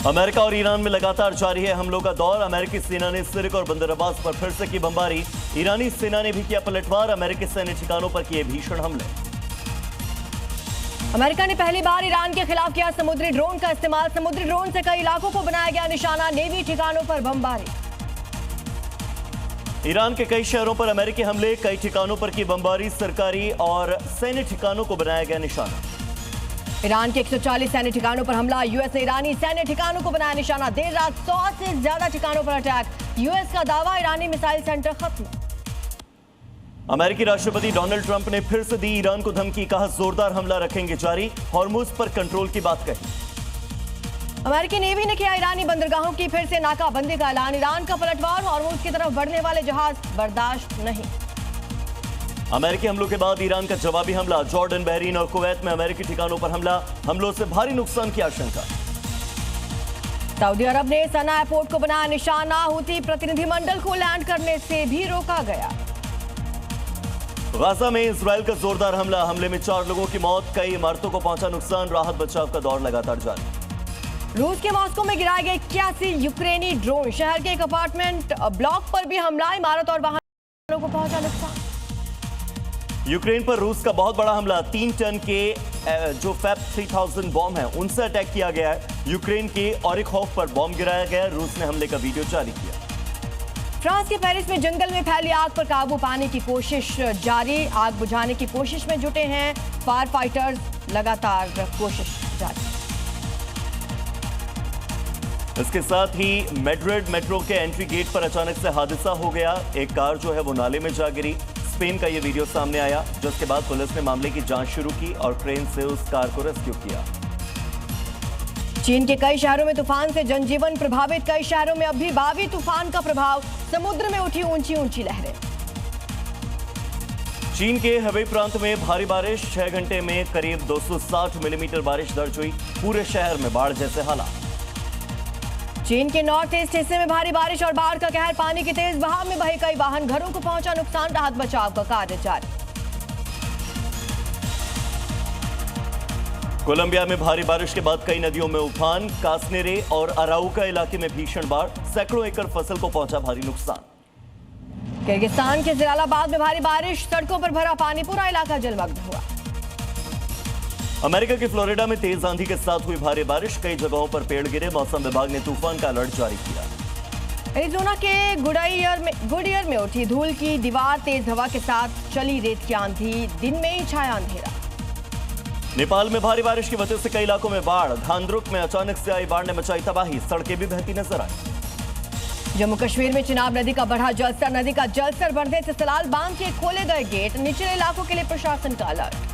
America और Iran में लगातार जारी है हमलों का दौर। अमेरिकी सेना ने सिरिक और बंदर अब्बास पर फिर से की बमबारी। ईरानी सेना ने भी किया पलटवार। अमेरिकी सैन्य ठिकानों पर किए भीषण हमले। अमेरिका ने पहली बार ईरान के खिलाफ किया समुद्री ड्रोन का इस्तेमाल। समुद्री ड्रोन से कई इलाकों को बनाया गया निशाना। नेवी ठिकानों पर बमबारी। ईरान के कई शहरों पर अमेरिकी हमले, कई ठिकानों पर की बमबारी। सरकारी और सैन्य ठिकानों को बनाया गया निशाना। ईरान के 140 सैन्य ठिकानों पर हमला। यूएस ने ईरानी सैन्य ठिकानों को बनाया निशाना। देर रात 100 से ज्यादा ठिकानों पर अटैक। यूएस का दावा, ईरानी मिसाइल सेंटर खत्म। अमेरिकी राष्ट्रपति डोनाल्ड ट्रंप ने फिर से दी ईरान को धमकी। कहा जोरदार हमला रखेंगे जारी। हॉर्मुज पर कंट्रोल की बात कही। अमेरिकी नेवी ने किया ईरानी बंदरगाहों की फिर से नाकाबंदी का ऐलान। ईरान का पलटवार। हॉर्मुज की तरफ बढ़ने वाले जहाज बर्दाश्त नहीं। अमेरिकी हमलों के बाद ईरान का जवाबी हमला। जॉर्डन, बहरीन और कुवैत में अमेरिकी ठिकानों पर हमला। हमलों से भारी नुकसान की आशंका। सऊदी अरब ने सना एयरपोर्ट को बनाया निशाना। हूती प्रतिनिधिमंडल को लैंड करने से भी रोका गया। गाजा में इजरायल का जोरदार हमला। हमले में 4 लोगों की मौत, कई इमारतों को पहुंचा नुकसान। राहत बचाव का दौर लगातार जारी। रूस के मॉस्को में गिराए गए 81 यूक्रेनी ड्रोन। शहर के एक अपार्टमेंट ब्लॉक पर भी हमला। इमारत और वाहनों को पहुंचा नुकसान। यूक्रेन पर रूस का बहुत बड़ा हमला। 3 टन के जो फैब 3000 बॉम्ब हैं उनसे अटैक किया गया है। यूक्रेन के ऑरिखोव पर बॉम्ब गिराया गया। रूस ने हमले का वीडियो जारी किया। फ्रांस के पेरिस में जंगल में फैली आग पर काबू पाने की कोशिश जारी। आग बुझाने की कोशिश में जुटे हैं फायर फाइटर्स। लगातार कोशिश जारी। इसके साथ ही मैड्रिड मेट्रो के एंट्री गेट पर अचानक से हादसा हो गया। एक कार जो है वो नाले में जा गिरी। स्पेन का ये वीडियो सामने आया, जिसके बाद पुलिस ने मामले की जांच शुरू की और क्रेन से उस कार को रेस्क्यू किया। चीन के कई शहरों में तूफान से जनजीवन प्रभावित। कई शहरों में अब भी बावी तूफान का प्रभाव। समुद्र में उठी ऊंची ऊंची लहरें। चीन के हवेई प्रांत में भारी बारिश। 6 घंटे में करीब 260 मिलीमीटर बारिश दर्ज हुई। पूरे शहर में बाढ़ जैसे हालात। चीन के नॉर्थ ईस्ट हिस्से में भारी बारिश और बाढ़ का कहर। पानी की तेज बहाव में बहे कई वाहन। घरों को पहुंचा नुकसान। राहत बचाव का कार्य जारी। कोलंबिया में भारी बारिश के बाद कई नदियों में उफान। कासनेरे और अराउका इलाके में भीषण बाढ़। सैकड़ों एकड़ फसल को पहुंचा भारी नुकसान। किर्गिस्तान के जलालाबाद में भारी बारिश। सड़कों पर भरा पानी। पूरा इलाका जलमग्न हुआ। अमेरिका के फ्लोरिडा में तेज आंधी के साथ हुई भारी बारिश। कई जगहों पर पेड़ गिरे। मौसम विभाग ने तूफान का अलर्ट जारी किया। एरिज़ोना के गुडियर में उठी धूल की दीवार। तेज हवा के साथ चली रेत की आंधी। दिन में ही छाया अंधेरा। नेपाल में भारी बारिश की वजह से कई इलाकों में बाढ़। धांधरुक में अचानक से आई बाढ़ ने मचाई तबाही। सड़कें भी बहती नजर आई। जम्मू कश्मीर में चिनाब नदी का बढ़ा जलस्तर। नदी का जलस्तर बढ़ने से सलाल बांध के खोले गए गेट। निचले इलाकों के लिए प्रशासन का अलर्ट।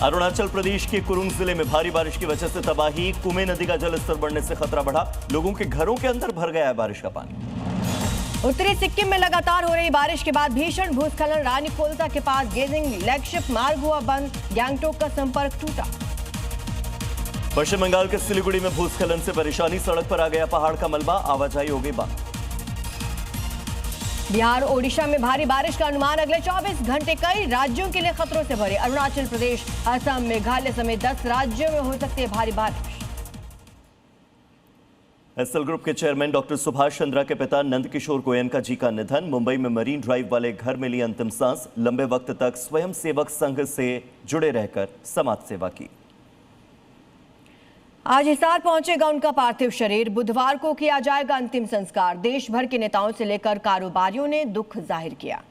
अरुणाचल प्रदेश के कुरुंग जिले में भारी बारिश की वजह से तबाही। कुमे नदी का जलस्तर बढ़ने से खतरा बढ़ा। लोगों के घरों के अंदर भर गया है बारिश का पानी। उत्तरी सिक्किम में लगातार हो रही बारिश के बाद भीषण भूस्खलन। रानीपोलता के पास गेजिंग लेगशिप मार्ग हुआ बंद। गैंगटोक का संपर्क टूटा। पश्चिम बंगाल के सिलीगुड़ी में भूस्खलन से परेशानी। सड़क पर आ गया पहाड़ का मलबा। आवाजाही हो गई बंद। बिहार ओडिशा में भारी बारिश का अनुमान। अगले 24 घंटे कई राज्यों के लिए खतरों से भरे। अरुणाचल प्रदेश, असम, मेघालय समेत 10 राज्यों में हो सकती है भारी बारिश। एसएल ग्रुप के चेयरमैन डॉक्टर सुभाष चंद्रा के पिता नंदकिशोर गोयनका जी का निधन। मुंबई में मरीन ड्राइव वाले घर में ली अंतिम सांस। लंबे वक्त तक स्वयं सेवक संघ से जुड़े रहकर समाज सेवा की। आज हिसार पहुंचेगा उनका पार्थिव शरीर। बुधवार को किया जाएगा अंतिम संस्कार। देश भर के नेताओं से लेकर कारोबारियों ने दुख जाहिर किया।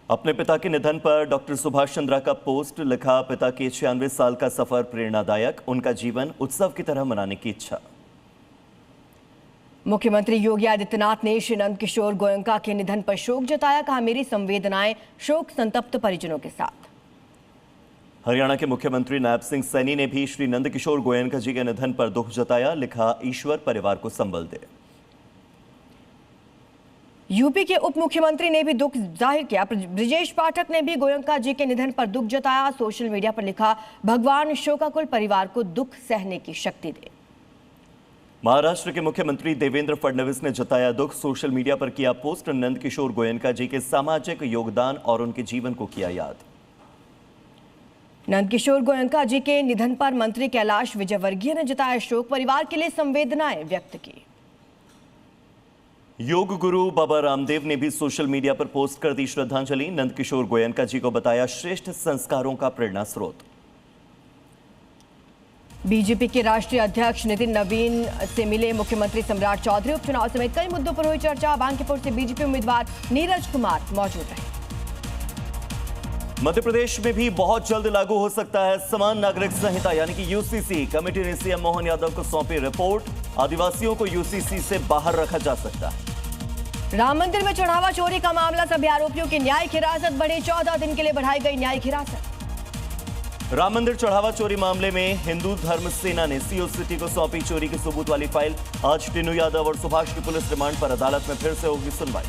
अपने पिता के निधन पर डॉक्टर सुभाष चंद्रा का पोस्ट लिखा। पिता के 96 साल का सफर प्रेरणादायक। उनका जीवन उत्सव की तरह मनाने की इच्छा। मुख्यमंत्री योगी आदित्यनाथ ने श्री नंदकिशोर गोयनका के निधन पर शोक जताया। कहा, मेरी संवेदनाएं शोक संतप्त परिजनों के साथ। हरियाणा के मुख्यमंत्री नायब सिंह सैनी ने भी श्री नंदकिशोर गोयनका जी के निधन पर दुख जताया। लिखा, ईश्वर परिवार को संबल दे। यूपी के उप मुख्यमंत्री ने भी दुख जाहिर किया। ब्रिजेश पाठक ने भी गोयनका जी के निधन पर दुख जताया। सोशल मीडिया पर लिखा, भगवान शोकाकुल परिवार को दुख सहने की शक्ति दे। महाराष्ट्र के मुख्यमंत्री देवेंद्र फडणवीस ने जताया दुख। सोशल मीडिया पर किया पोस्ट। नंदकिशोर गोयनका जी के सामाजिक योगदान और उनके जीवन को किया याद। नंदकिशोर गोयनका जी के निधन पर मंत्री कैलाश विजयवर्गीय ने जताया शोक, परिवार के लिए संवेदनाएं व्यक्त की। योग गुरु बाबा रामदेव ने भी सोशल मीडिया पर पोस्ट कर दी श्रद्धांजलि। नंदकिशोर गोयनका जी को बताया श्रेष्ठ संस्कारों का प्रेरणा स्रोत। बीजेपी के राष्ट्रीय अध्यक्ष नितिन नवीन से मिले मुख्यमंत्री सम्राट चौधरी। उपचुनाव समेत कई मुद्दों पर हुई चर्चा। बांकीपुर से बीजेपी उम्मीदवार नीरज कुमार मौजूद रहे। मध्य प्रदेश में भी बहुत जल्द लागू हो सकता है समान नागरिक संहिता यानी कि यूसीसी। कमेटी ने सीएम मोहन यादव को सौंपी रिपोर्ट। आदिवासियों को यूसीसी से बाहर रखा जा सकता है। राम मंदिर में चढ़ावा चोरी का मामला, सभी आरोपियों की न्यायिक हिरासत बढ़ी। 14 दिन के लिए बढ़ाई गई न्यायिक हिरासत। राम मंदिर चढ़ावा चोरी मामले में हिंदू धर्म सेना ने सीओ सिटी को सौंपी चोरी के सबूत वाली फाइल। आज टिनू यादव और सुभाष की पुलिस रिमांड पर अदालत में फिर से होगी सुनवाई।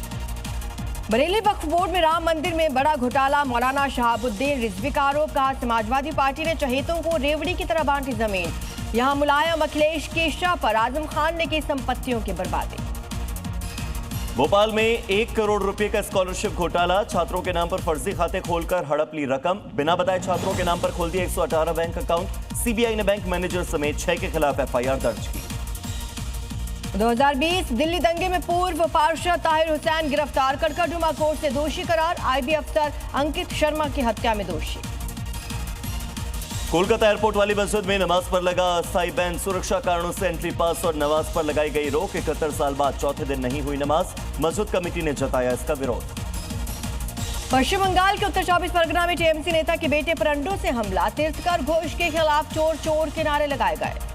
बरेली वक्फ बोर्ड में राम मंदिर में बड़ा घोटाला, मौलाना शहाबुद्दीन रिजवी का आरोप। कहा समाजवादी पार्टी ने चहेतों को रेवड़ी की तरह बांटी जमीन। यहां मुलायम अखिलेश की शाह पर आजम खान ने की संपत्तियों की बर्बादी। भोपाल में 1 करोड़ रुपए का स्कॉलरशिप घोटाला, छात्रों के नाम पर फर्जी खाते खोलकर हड़प ली रकम। बिना बताए छात्रों के नाम पर खोल दिए 118 बैंक अकाउंट। सीबीआई ने बैंक मैनेजर समेत 6 के खिलाफ एफआईआर दर्ज की। 2020 दिल्ली दंगे में पूर्व पार्षद ताहिर हुसैन गिरफ्तार। कड़कड़डुमा कोर्ट से दोषी करार। आईबी अफसर अंकित शर्मा की हत्या में दोषी। कोलकाता एयरपोर्ट वाली मस्जिद में नमाज पर लगा अस्थायी बैन। सुरक्षा कारणों से एंट्री पास और नमाज पर लगाई गई रोक। 71 साल बाद चौथे दिन नहीं हुई नमाज। मस्जिद कमेटी ने जताया इसका विरोध। पश्चिम बंगाल के उत्तर 24 परगना में टीएमसी नेता के बेटे पर अंडों से हमला। तीर्थकर घोष के खिलाफ चोर चोर के नारे लगाए गए।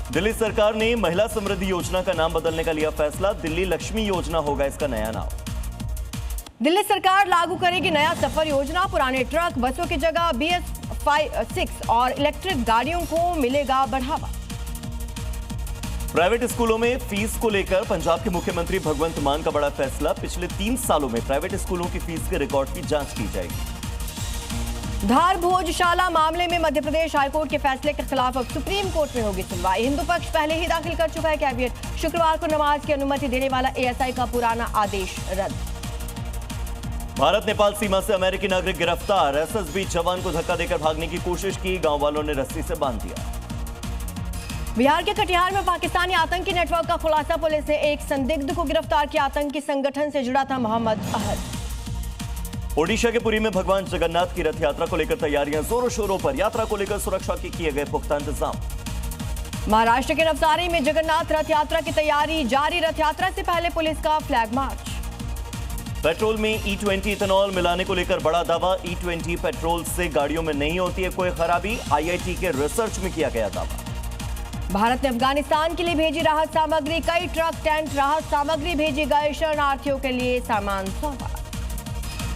दिल्ली सरकार ने महिला समृद्धि योजना का नाम बदलने का लिया फैसला। दिल्ली लक्ष्मी योजना होगा इसका नया नाम। दिल्ली सरकार लागू करेगी नया सफर योजना। पुराने ट्रक बसों की जगह BS6 और इलेक्ट्रिक गाड़ियों को मिलेगा बढ़ावा। प्राइवेट स्कूलों में फीस को लेकर पंजाब के मुख्यमंत्री भगवंत मान का बड़ा फैसला। पिछले 3 सालों में प्राइवेट स्कूलों की फीस के रिकॉर्ड की जांच की जाएगी। धार भोजशाला मामले में मध्य प्रदेश हाईकोर्ट के फैसले के खिलाफ अब सुप्रीम कोर्ट में होगी सुनवाई। हिंदू पक्ष पहले ही दाखिल कर चुका है कैविएट। शुक्रवार को नमाज की अनुमति देने वाला एएसआई का पुराना आदेश रद्द। भारत नेपाल सीमा से अमेरिकी नागरिक गिरफ्तार। एसएसबी जवान को धक्का देकर भागने की कोशिश की, गांव वालों ने रस्सी से बांध दिया। बिहार के कटिहार में पाकिस्तानी आतंकी नेटवर्क का खुलासा। पुलिस ने एक संदिग्ध को गिरफ्तार किया। आतंकी संगठन से जुड़ा था मोहम्मद अहद। ओडिशा के पुरी में भगवान जगन्नाथ की रथ यात्रा को लेकर तैयारियां जोरों शोरों पर। यात्रा को लेकर सुरक्षा के किए गए पुख्ता इंतजाम। महाराष्ट्र के नवसारी में जगन्नाथ रथ यात्रा की तैयारी जारी। रथ यात्रा से पहले पुलिस का फ्लैग मार्च। पेट्रोल में E20 इथेनॉल मिलाने को लेकर बड़ा दावा। E20 पेट्रोल से गाड़ियों में नहीं होती है कोई खराबी। आईआईटी के रिसर्च में किया गया दावा। भारत ने अफगानिस्तान के लिए भेजी राहत सामग्री। कई ट्रक टेंट राहत सामग्री भेजी गए। शरणार्थियों के लिए सामान सौंपा।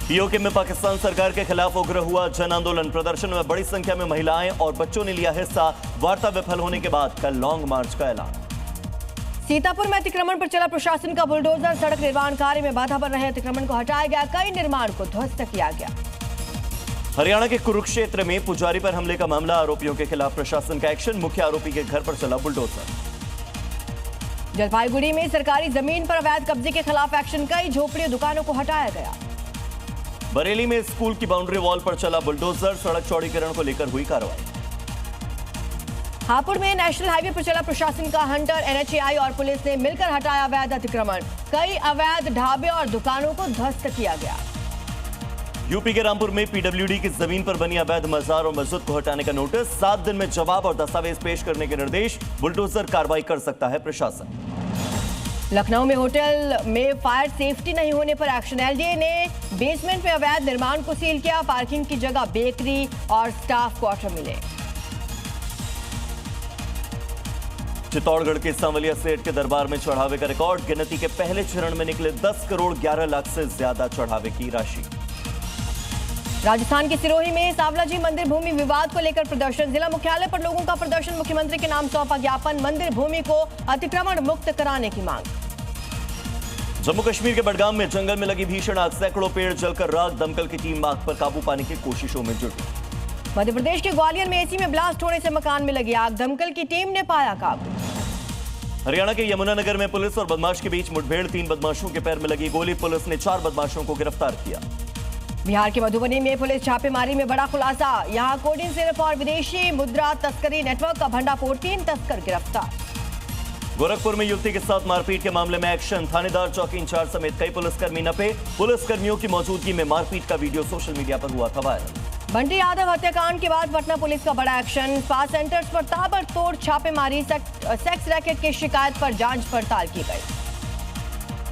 पीओके में पाकिस्तान सरकार के खिलाफ उग्र हुआ जन आंदोलन। प्रदर्शन में बड़ी संख्या में महिलाएं और बच्चों ने लिया हिस्सा। वार्ता विफल होने के बाद कल लॉन्ग मार्च का ऐलान। सीतापुर में अतिक्रमण पर चला प्रशासन का बुलडोजर। सड़क निर्माण कार्य में बाधा बन रहे अतिक्रमण को हटाया गया। कई निर्माण को ध्वस्त किया गया। हरियाणा के कुरुक्षेत्र में पुजारी पर हमले का मामला। आरोपियों के खिलाफ प्रशासन का एक्शन। मुख्य आरोपी के घर पर चला बुलडोजर। जलपाईगुड़ी में सरकारी जमीन पर अवैध कब्जे के खिलाफ एक्शन। कई झोपड़ी दुकानों को हटाया गया। बरेली में स्कूल की बाउंड्री वॉल पर चला बुलडोजर। सड़क चौड़ीकरण को लेकर हुई कार्रवाई। हापुड़ में नेशनल हाईवे पर चला प्रशासन का हंटर। एनएचएआई और पुलिस ने मिलकर हटाया अवैध अतिक्रमण। कई अवैध ढाबे और दुकानों को ध्वस्त किया गया। यूपी के रामपुर में पीडब्ल्यूडी की जमीन पर बनी अवैध मजार और मस्जिद को हटाने का नोटिस। 7 दिन में जवाब और दस्तावेज पेश करने के निर्देश। बुलडोजर कार्रवाई कर सकता है प्रशासन। लखनऊ में होटल में फायर सेफ्टी नहीं होने पर एक्शन। एलडीए ने बेसमेंट में अवैध निर्माण को सील किया। पार्किंग की जगह बेकरी और स्टाफ क्वार्टर मिले। चित्तौड़गढ़ के सांवलिया सेठ के दरबार में चढ़ावे का रिकॉर्ड। गिनती के पहले चरण में निकले 10 करोड़ 11 लाख से ज्यादा चढ़ावे की राशि। राजस्थान के सिरोही में सांवलाजी मंदिर भूमि विवाद को लेकर प्रदर्शन। जिला मुख्यालय पर लोगों का प्रदर्शन। मुख्यमंत्री के नाम सौंपा ज्ञापन। मंदिर भूमि को अतिक्रमण मुक्त कराने की मांग। जम्मू कश्मीर के बडगाम में जंगल में लगी भीषण आग। सैकड़ों पेड़ जलकर राख। दमकल की टीम आग पर काबू पाने की कोशिशों में जुटी। मध्य प्रदेश के ग्वालियर में एसी में ब्लास्ट होने से मकान में लगी आग। दमकल की टीम ने पाया काबू। हरियाणा के यमुनानगर में पुलिस और बदमाश के बीच मुठभेड़। 3 बदमाशों के पैर में लगी गोली। पुलिस ने 4 बदमाशों को गिरफ्तार किया। बिहार के मधुबनी में पुलिस छापेमारी में बड़ा खुलासा। यहां कोडिन सिर्फ और विदेशी मुद्रा तस्करी नेटवर्क का भंडाफोड़, 3 तस्कर गिरफ्तार। गोरखपुर में युवती के साथ मारपीट के मामले में एक्शन। थानेदार, चौकी इंचार्ज समेत कई पुलिसकर्मी नपे। पुलिसकर्मियों की मौजूदगी में मारपीट का वीडियो सोशल मीडिया पर हुआ था वायरल। बंटी यादव हत्याकांड के बाद पटना पुलिस का बड़ा एक्शन। स्पा सेंटर्स पर ताबड़तोड़ छापेमारी। सेक्स रैकेट की शिकायत पर जांच पड़ताल की गई।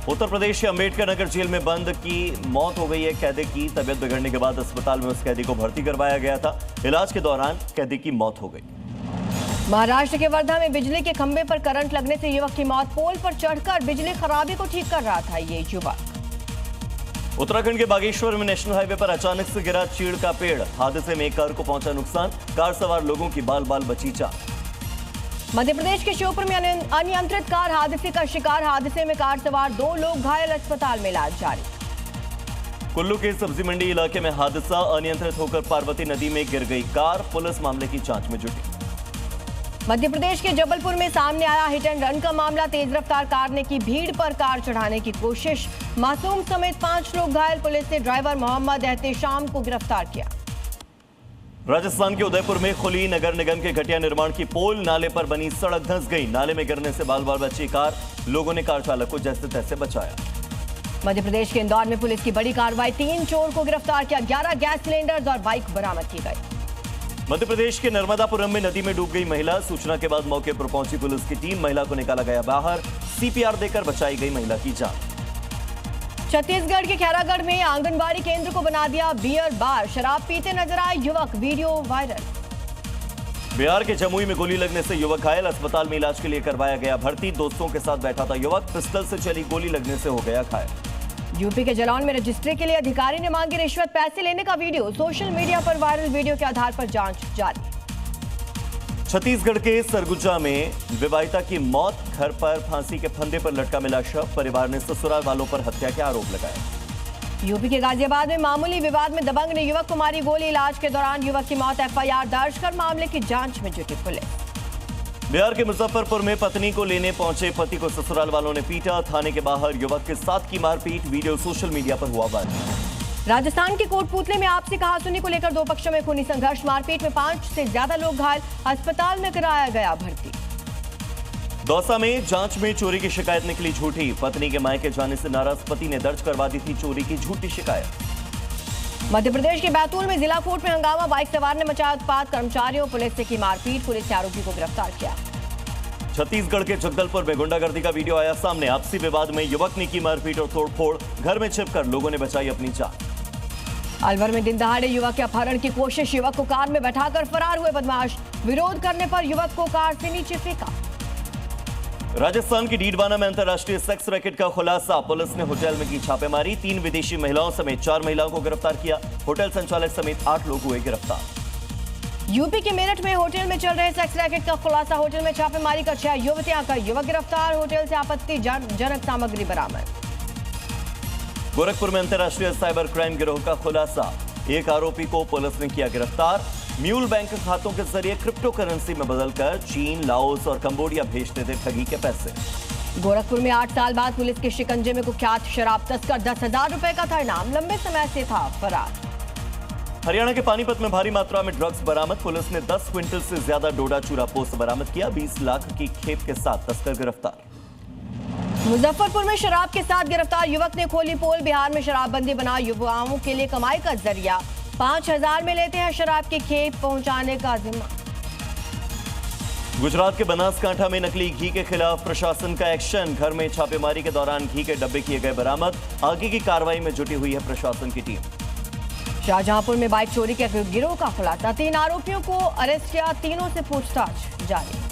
उत्तर प्रदेश के अंबेडकर नगर जेल में बंद की मौत हो गई है कैदी की। तबियत बिगड़ने के बाद अस्पताल में उस कैदी को भर्ती करवाया गया था। इलाज के दौरान कैदी की मौत हो गई। महाराष्ट्र के वर्धा में बिजली के खंभे पर करंट लगने से युवक की मौत। पोल पर चढ़कर बिजली खराबी को ठीक कर रहा था ये युवक। उत्तराखंड के बागेश्वर में नेशनल हाईवे पर अचानक से गिरा चीड़ का पेड़। हादसे में एक कार को पहुंचा नुकसान। कार सवार लोगों की बाल बाल बची जान। मध्य प्रदेश के श्योपुर में अनियंत्रित कार हादसे का शिकार। हादसे में कार सवार 2 लोग घायल, अस्पताल में इलाज जारी। कुल्लू के सब्जी मंडी इलाके में हादसा। अनियंत्रित होकर पार्वती नदी में गिर गई कार। पुलिस मामले की जांच में जुटी। मध्य प्रदेश के जबलपुर में सामने आया हिट एंड रन का मामला। तेज रफ्तार कार ने की भीड़ पर कार चढ़ाने की कोशिश। मासूम समेत 5 लोग घायल। पुलिस ने ड्राइवर मोहम्मद एहतेशाम को गिरफ्तार किया। राजस्थान के उदयपुर में खुली नगर निगम के घटिया निर्माण की पोल। नाले पर बनी सड़क धंस गई। नाले में गिरने से बाल बाल बची कार। लोगों ने कार चालक को जैसे तैसे बचाया। मध्य प्रदेश के इंदौर में पुलिस की बड़ी कार्रवाई। 3 चोर को गिरफ्तार किया। 11 गैस सिलेंडर्स और बाइक बरामद की गई। मध्य प्रदेश के नर्मदापुरम में नदी में डूब गई महिला। सूचना के बाद मौके पर पहुंची पुलिस की टीम। महिला को निकाला गया बाहर। सीपीआर देकर बचाई गई महिला की जान। छत्तीसगढ़ के खैरागढ़ में आंगनबाड़ी केंद्र को बना दिया बियर बार। शराब पीते नजर आए युवक, वीडियो वायरल। बिहार के जमुई में गोली लगने से युवक घायल। अस्पताल में इलाज के लिए करवाया गया भर्ती। दोस्तों के साथ बैठा था युवक। पिस्टल से चली गोली लगने से हो गया घायल। यूपी के जलौन में रजिस्ट्री के लिए अधिकारी ने मांगी रिश्वत। पैसे लेने का वीडियो सोशल मीडिया पर वायरल। वीडियो के आधार पर जांच जारी। छत्तीसगढ़ के सरगुजा में विवाहिता की मौत। घर पर फांसी के फंदे पर लटका मिला शव। परिवार ने ससुराल वालों पर हत्या के आरोप लगाए। यूपी के गाजियाबाद में मामूली विवाद में दबंग ने युवक को मारी गोली। इलाज के दौरान युवक की मौत। एफआईआर दर्ज कर मामले की जांच में जुटी पुलिस। बिहार के मुजफ्फरपुर में पत्नी को लेने पहुंचे पति को ससुराल वालों ने पीटा। थाने के बाहर युवक के साथ की मारपीट। वीडियो सोशल मीडिया पर हुआ वायरल। राजस्थान के कोटपुतले में आपसी कहासुनी को लेकर 2 पक्षों में खूनी संघर्ष। मारपीट में 5 से ज्यादा लोग घायल। अस्पताल में कराया गया भर्ती। दौसा में जांच में चोरी की शिकायत निकली झूठी। पत्नी के मायके जाने से नाराज पति ने दर्ज करवा दी थी चोरी की झूठी शिकायत। मध्य प्रदेश के बैतूल में जिला कोर्ट में हंगामा। बाइक सवार ने मचाया उत्पात। कर्मचारियों पुलिस से की मारपीट। पुलिस ने आरोपी को गिरफ्तार किया। छत्तीसगढ़ के जगदलपुर में गुंडागर्दी का वीडियो आया सामने। आपसी विवाद में युवक ने की मारपीट और तोड़फोड़। घर में छिपकर लोगों ने बचाई अपनी जान। अलवर में दिन दहाड़े युवक के अपहरण की कोशिश। युवक को कार में बैठाकर फरार हुए बदमाश। विरोध करने पर युवक को कार से नीचे फेंका। राजस्थान की डीडवाना में अंतर्राष्ट्रीय सेक्स रैकेट का खुलासा। पुलिस ने होटल में की छापेमारी। 3 विदेशी महिलाओं समेत 4 महिलाओं को गिरफ्तार किया। होटल संचालक समेत 8 लोग हुए गिरफ्तार। यूपी के मेरठ में होटल में चल रहे सेक्स रैकेट का खुलासा। होटल में छापेमारी कर 6 युवतियां का युवक गिरफ्तार। होटल से आपत्तिजनक सामग्री बरामद। गोरखपुर में अंतर्राष्ट्रीय साइबर क्राइम गिरोह का खुलासा। एक आरोपी को पुलिस ने किया गिरफ्तार। म्यूल बैंक खातों के जरिए क्रिप्टो करेंसी में बदलकर चीन, लाओस और कंबोडिया भेजते थे ठगी के पैसे। गोरखपुर में 8 साल बाद पुलिस के शिकंजे में कुख्यात शराब तस्कर। 10,000 रुपए का था इनाम। लंबे समय से था फरार। हरियाणा के पानीपत में भारी मात्रा में ड्रग्स बरामद। पुलिस ने 10 क्विंटल से ज्यादा डोडा चूरा पोस्त बरामद किया। 20 लाख की खेप के साथ तस्कर गिरफ्तार। मुजफ्फरपुर में शराब के साथ गिरफ्तार युवक ने खोली पोल। बिहार में शराबबंदी बना युवाओं के लिए कमाई का जरिया। 5,000 में लेते हैं शराब की खेप पहुंचाने का जिम्मा। गुजरात के बनासकांठा में नकली घी के खिलाफ प्रशासन का एक्शन। घर में छापेमारी के दौरान घी के डब्बे किए गए बरामद। आगे की कार्रवाई में जुटी हुई है प्रशासन की टीम। शाहजहांपुर में बाइक चोरी के गिरोह का खुलासा। 3 आरोपियों को अरेस्ट किया। तीनों से पूछताछ जारी।